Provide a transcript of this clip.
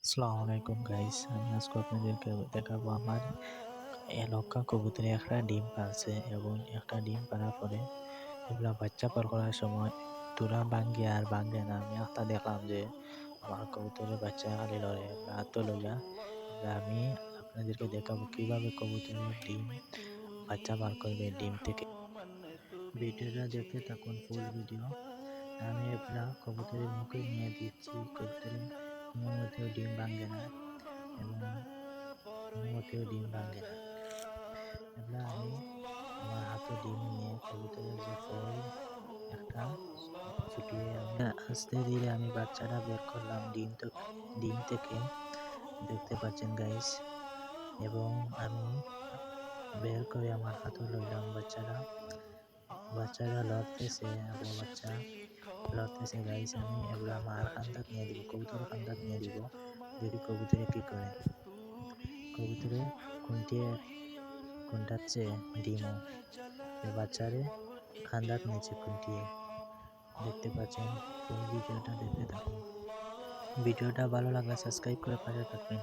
আসসালামু আলাইকুম গাইস, আমি আজকে আপনাদেরকে দেখাবো আমার লক্ষা কবুতরে একটা ডিম পারছে এবং একটা ডিম পারার পরে এগুলা বাচ্চা পার করার সময় তোরা ভাঙ্গে আর ভাঙ্গে না। আমি একটা দেখলাম যে আমার কবুতরের বাচ্চা খালি লড়ে, এগুলা হাতে লইয়া এগুলা আমি আপনাদেরকে দেখাবো কিভাবে কবুতরের ডিম বাচ্চা বার করবে ডিম থেকে। ভিডিওটা দেখতে থাকুন, ফুল ভিডিও। আমি এগুলা কবুতরের মুখে নিয়ে দিচ্ছি, কবুতরের কোনো মতেও ডিম ভাঙ্গে না এবং কোনো মতেও ডিম ভাঙ্গে না। এগুলা আমি আমার হাতে ডিম নিয়ে কবুতরের যে ফল একটা ফুটিয়ে আমি আস্তে ধীরে আমি বাচ্চাটা বের করলাম ডিম থেকে, দেখতে পাচ্ছেন গাইস। এবং আমি বের করে আমার হাতে লইলাম বাচ্চাটা লড়তেছে এবং বাচ্চা লড়তেছে গাইস। আমি এগুলা আমার খান্দাত নিয়ে দিব, কবুতরের খান্দাত নিয়ে দিব, দেখি কবুতরে কি করে। কবুতরে খুন্টিয়ে খুন্টাচ্ছে ডিমও, বাচ্চারে খান্দাত নিচে খুন্টিয়ে, দেখতে পাচ্ছেন। ফুল ভিডিওটা দেখতে থাকুন। ভিডিওটা ভালো লাগলে সাবস্ক্রাইব করে পাশে থাকবেন।